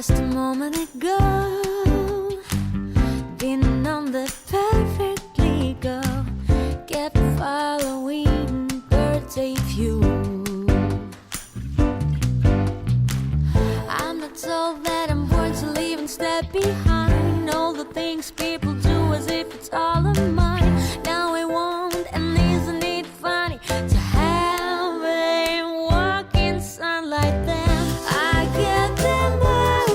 Just a moment ago, didn't know that perfectly go. Kept following birthday view. I'm not told that I'm born to leave and step behind all the things people do as if it's all of mine. Now I want, and isn't it funny to have a walk in sunlight? Then I get them out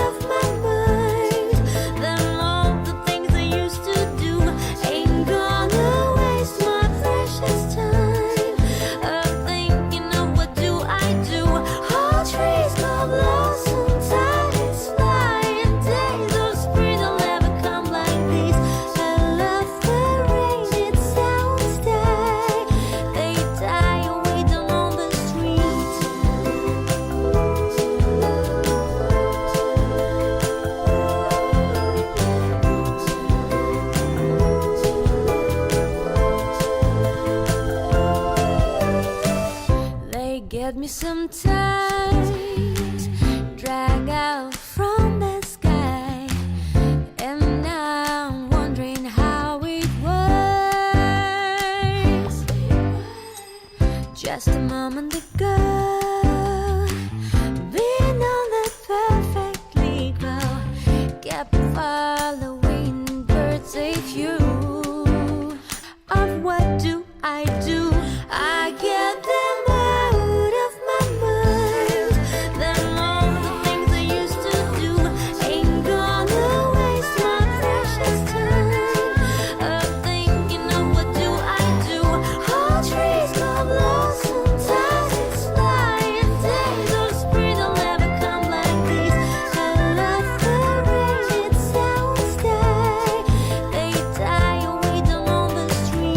of my mind. Then all the things I used to do ain't gonna waste my precious time of thinking of what do I do. All trees go blossom, time is flying, days of spring will never come like these. I love the rain, it sounds stay. They die away down on the street. They get me sometimes, drag out from the sky, and now I'm wondering how it was. Just a moment ago, being on the perfectly glow, kept following birthday view of what do I do. I get them out of my mind. Then all the things I used to do ain't gonna waste my precious time of thinking of what do I do. All trees go blossom, time is flying, days of spring will never come like these. I love the rain, it sounds stay. They die away down on the street.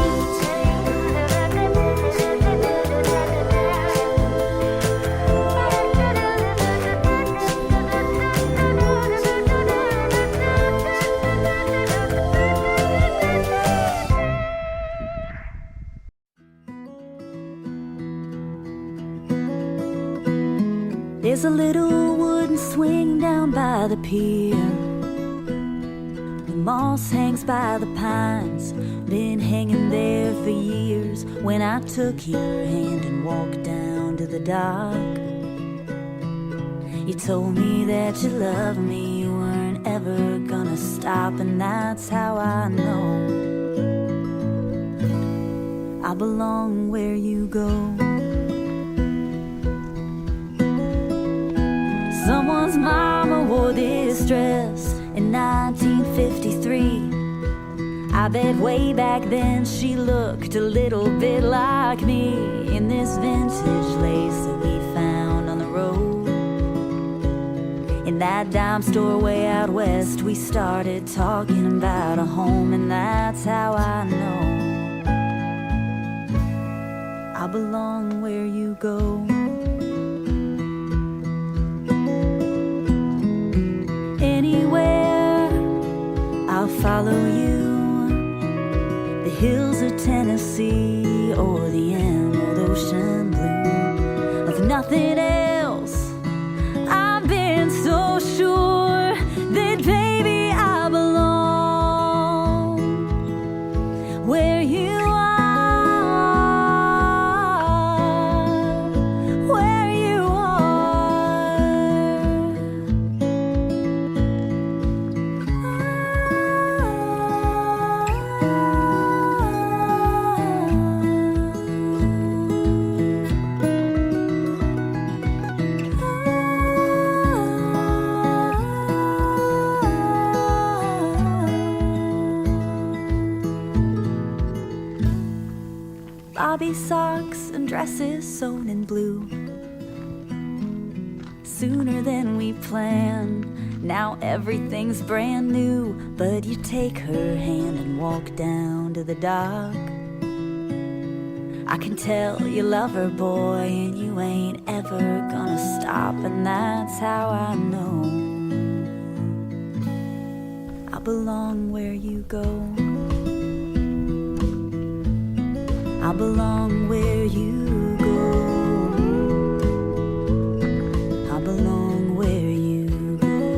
There's a little wooden swing down by the pier. The moss hangs by the pines, been hanging there for years. When I took your hand and walked down to the dock, you told me that you loved me, you weren't ever gonna stop. And that's how I know I belong where you go. Someone's mama wore this dress in 1953. I bet way back then she looked a little bit like me in this vintage lace that we found on the road. In that dime store way out west, we started talking about a home, and that's how I know I belong where you go. Anywhere I'll follow you, the hills of Tennessee or the emerald ocean blue. Of nothing else, I've been so sure that baby I belong where you are, where you Bobby socks and dresses sewn in blue. Sooner than we planned, now everything's brand new. But you take her hand and walk down to the dock. I can tell you love her, boy, and you ain't ever gonna stop. And that's how I know I belong where you go. I belong where you go. I belong where you go.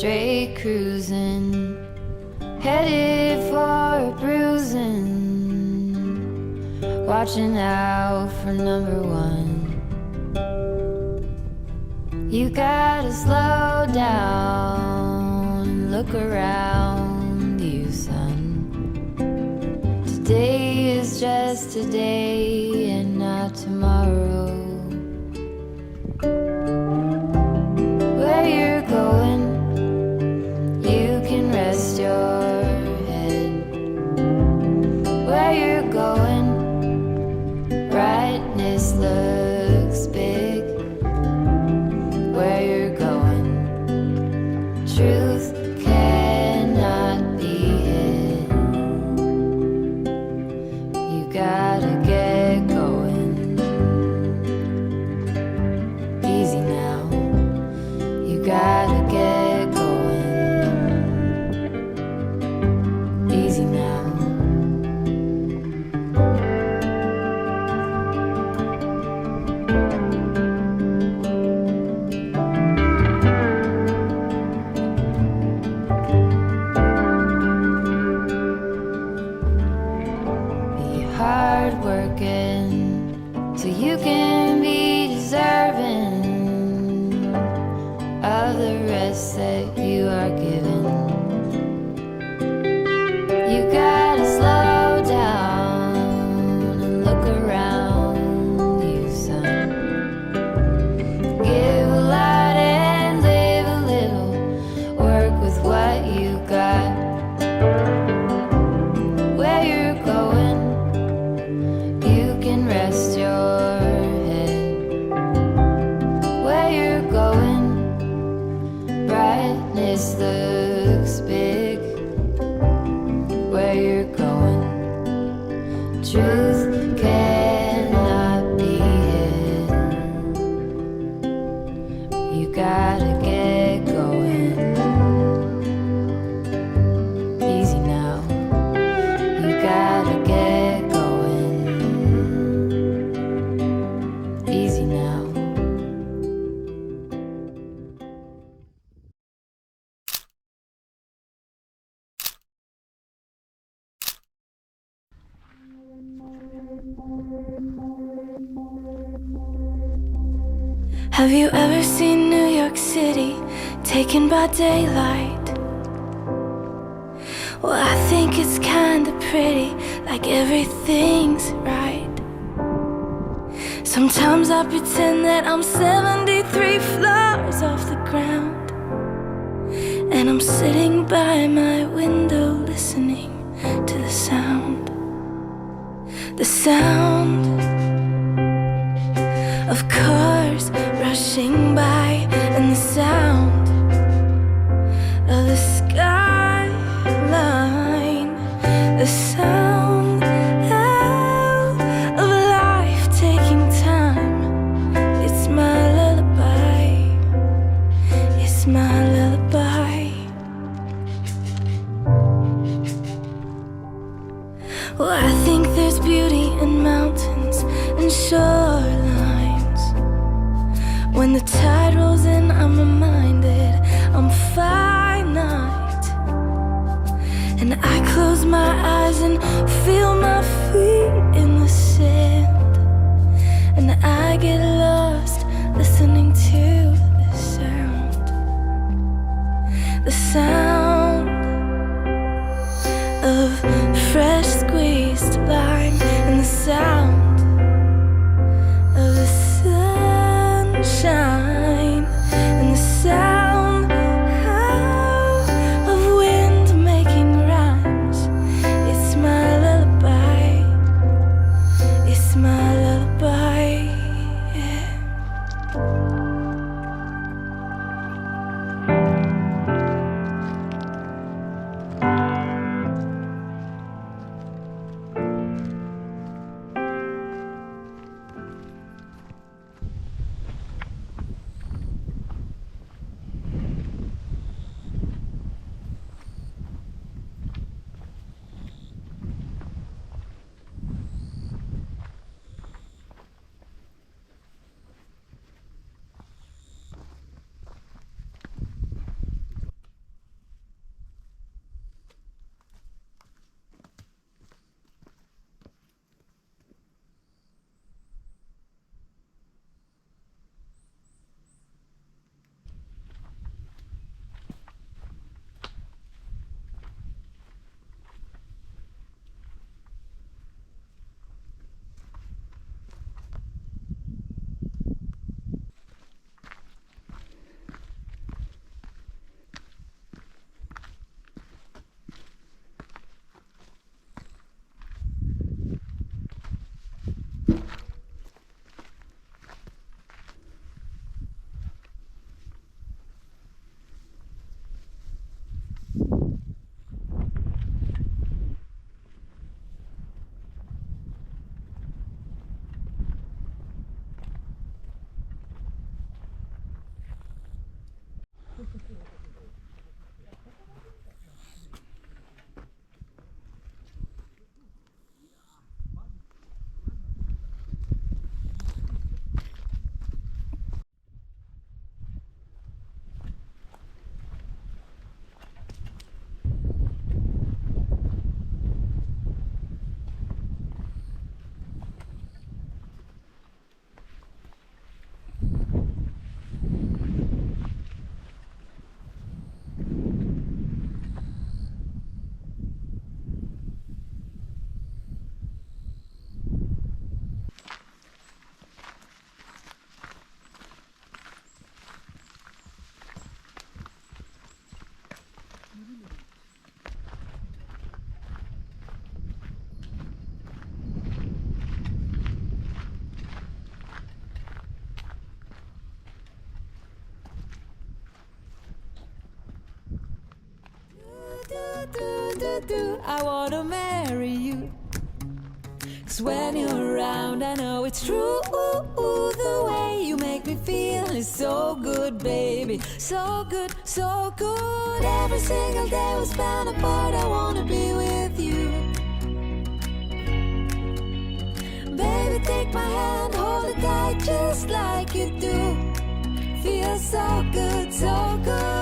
straight cruising, headed for a bruising, watching out for number one. You gotta slow down and look around you, son. Today is just today and not tomorrow. Where you're going, you can rest your head. Where you're going, brightness looks big. Where you're going, truth cannot be hid. You gotta get going. Easy now. You gotta get going. Easy now. Hard working so you can be deserving of the rest that you are given. You gotta slow down and look around you, son. Give a lot and live a little. Work with what you got. Where you're going, you can rest your head. Where you're going, brightness looks big. Where you're going, truth cannot be hid. You gotta get going. Easy now. You gotta get going. Easy now. Have you ever seen New York City taken by daylight? Well, I think it's kinda pretty, like everything's right. Sometimes I pretend that I'm 73 floors off the ground, and I'm sitting by my window listening to the sound of cars rushing by, and the sound of the skyline, the sound of life taking time. It's my lullaby, it's my lullaby. Well, I think there's beauty in mountains and shorelines. When the tide rolls in, I'm reminded I'm finite, and I close my eyes and feel my feet in the sand, and I get lost listening to the sound of fresh squeezed lime, and the sound of the sunshine, and the sound of wind making rhymes. It's my lullaby, it's my lullaby, yeah. I wanna marry you. 'Cause when you're around, I know it's true. The way you make me feel is so good, baby. So good, so good. Every single day we spend apart, I wanna be with you. Baby, take my hand, hold it tight just like you do. Feels so good, so good.